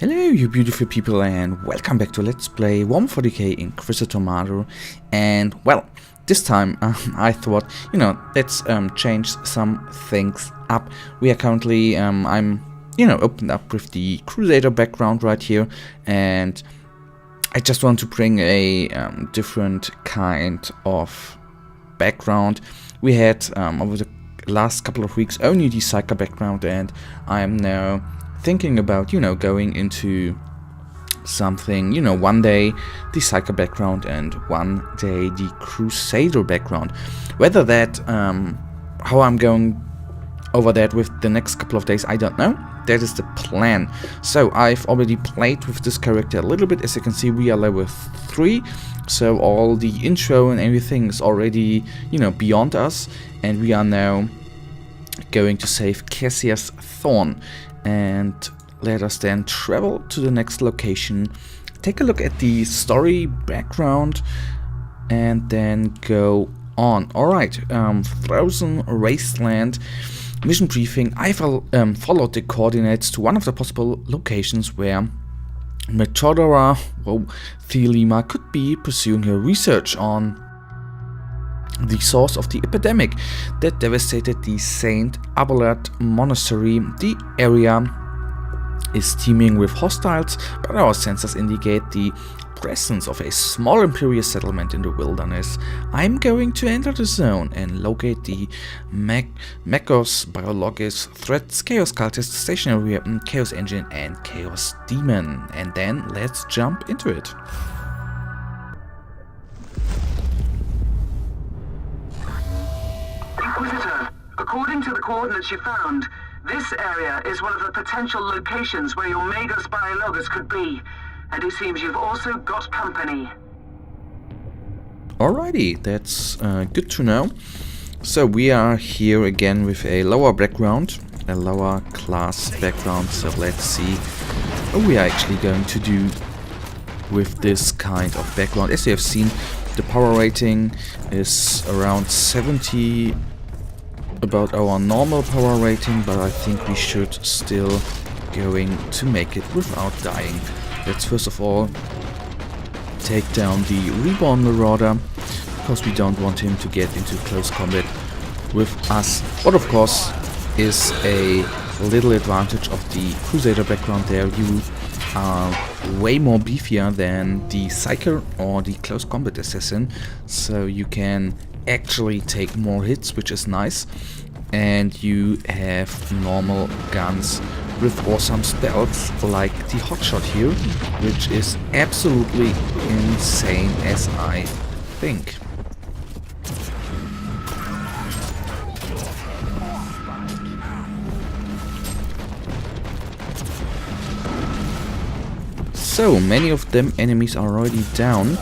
Hello you beautiful people and welcome back to Let's Play Warhammer 40k Inquisitor Martyr. And well, this time I thought, let's change some things up. We are currently, I'm opened up with the Crusader background right here, and I just want to bring a different kind of background. We had over the last couple of weeks only the Psyker background, and I am now thinking about, going into something, one day the Psyker background and one day the Crusader background. Whether that, how I'm going over that with the next couple of days, I don't know. That is the plan. So I've already played with this character a little bit. As you can see, we are level 3. So all the intro and everything is already, beyond us. And we are now going to save Caius Thorn. And let us then travel to the next location, take a look at the story background, and then go on. Alright, Frozen Wasteland mission briefing. I followed the coordinates to one of the possible locations where Martyr Thelema could be pursuing her research on the source of the epidemic that devastated the Saint Abelard Monastery. The area is teeming with hostiles, but our sensors indicate the presence of a small Imperial settlement in the wilderness. I'm going to enter the zone and locate the Mechos Biologist threats, Chaos Cultist, Stationary Weapon, Chaos Engine, and Chaos Demon. And then let's jump into it. Inquisitor, according to the coordinates you found, this area is one of the potential locations where your Magos Biologist could be, and it seems you've also got company. Alrighty, that's good to know. So we are here again with a lower background, a lower class background, so let's see what we are actually going to do with this kind of background. As you have seen, the power rating is around 70, about our normal power rating, but I think we should still going to make it without dying. Let's first of all take down the Reborn Marauder, because we don't want him to get into close combat with us. What of course is a little advantage of the Crusader background there. You are way more beefier than the Psyker or the close combat assassin, so you can actually take more hits, which is nice, and you have normal guns with awesome spells like the hotshot here, which is absolutely insane, as I think. So many of them enemies are already down.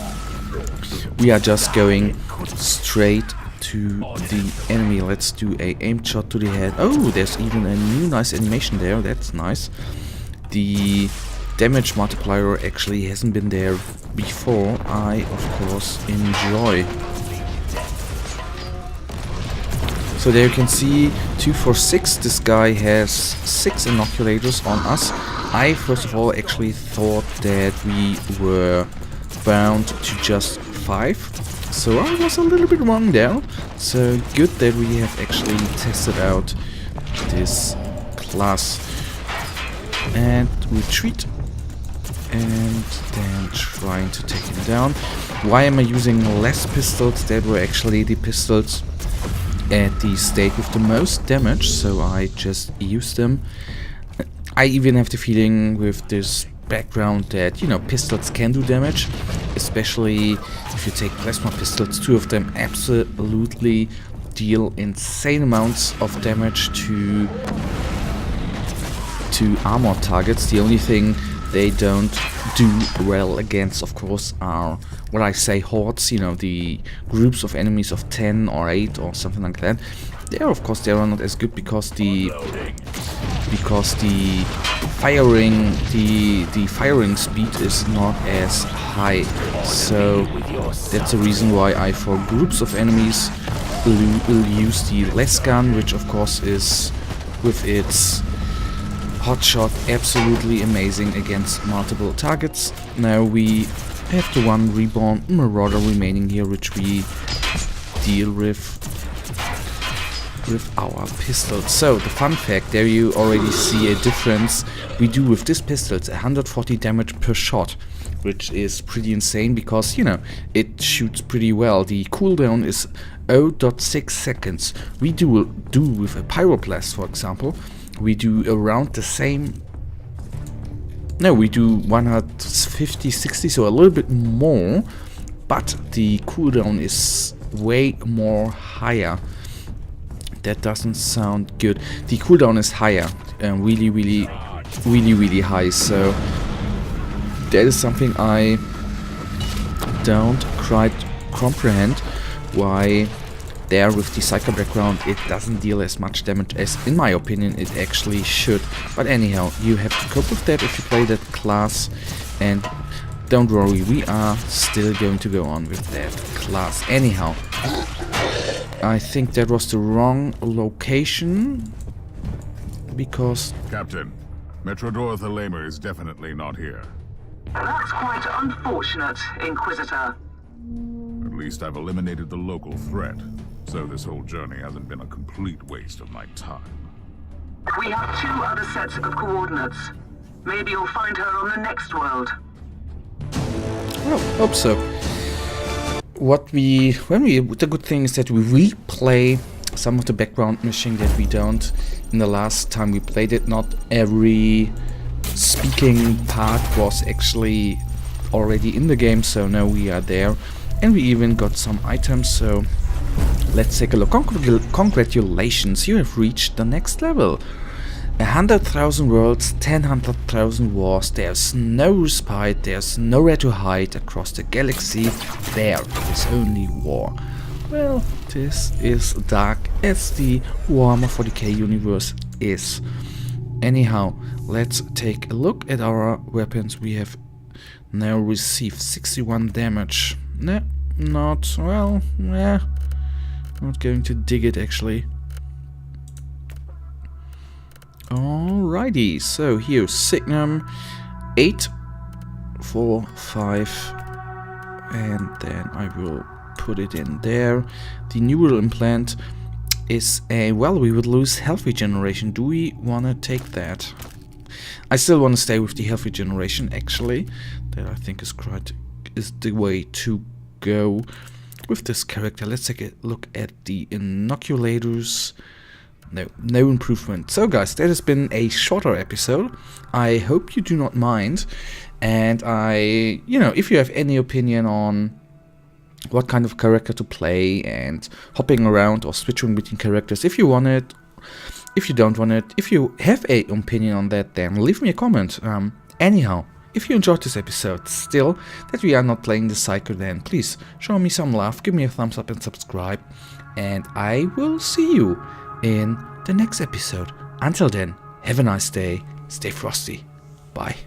We are just going straight to the enemy. Let's do a aim shot to the head. Oh, there's even a new nice animation there. That's nice. The damage multiplier actually hasn't been there before. I of course enjoy. So there you can see 2 for 6. This guy has 6 inoculators on us. I first of all actually thought that we were bound to just 5, so I was a little bit wrong there. So good that we have actually tested out this class. And retreat, and then trying to take him down. Why am I using less pistols? That were actually the pistols at the state with the most damage, so I just used them. I even have the feeling with this background that, pistols can do damage, especially if you take plasma pistols. 2 of them absolutely deal insane amounts of damage to armor targets. The only thing they don't do well against, of course, are what I say hordes, the groups of enemies of 10 or 8 or something like that. There, of course, they are not as good because the firing speed is not as high. So that's the reason why I, for groups of enemies, will use the less gun, which of course is with its Hotshot, absolutely amazing against multiple targets. Now we have the one reborn Marauder remaining here, which we deal with our pistols. So the fun fact, there you already see a difference we do with this pistol. It's 140 damage per shot, which is pretty insane because, you know, it shoots pretty well. The cooldown is 0.6 seconds. We do with a Pyroblast, for example, we do around the same. No, we do 150, 60, so a little bit more, but the cooldown is way more higher. That doesn't sound good. The cooldown is higher, really high, so that is something I don't quite comprehend, why there with the Crusader Brackground it doesn't deal as much damage as, in my opinion, it actually should. But anyhow, you have to cope with that if you play that class, and don't worry, we are still going to go on with that class. Anyhow, I think that was the wrong location, because... Captain, Metrodor Thalamer is definitely not here. That's quite unfortunate, Inquisitor. At least I've eliminated the local threat, so this whole journey hasn't been a complete waste of my time. We have 2 other sets of coordinates. Maybe you'll find her on the next world. Well, hope so. The good thing is that we replay some of the background mission that we don't in the last time we played it. Not every speaking part was actually already in the game, so now we are there, and we even got some items, so let's take a look. Congratulations, you have reached the next level. 100,000 worlds, 100,000 wars, there's no respite, there's nowhere to hide across the galaxy, there is only war. Well, this is dark as the Warhammer 40k universe is. Anyhow, let's take a look at our weapons. We have now received 61 damage. Nah, not, well, nah, not going to dig it actually. Alrighty, so here, Signum 8, 4, 5, and then I will put it in there. The neural implant is a, well, we would lose health regeneration. Do we want to take that? I still want to stay with the health regeneration, actually. That I think is the way to go with this character. Let's take a look at the inoculators. No improvement. So guys, that has been a shorter episode. I hope you do not mind. And if you have any opinion on what kind of character to play and hopping around or switching between characters, if you want it, if you don't want it, if you have an opinion on that, then leave me a comment. Anyhow, if you enjoyed this episode still, that we are not playing the Psycho, then please show me some love, give me a thumbs up and subscribe. And I will see you in the next episode. Until then, have a nice day, stay frosty, bye.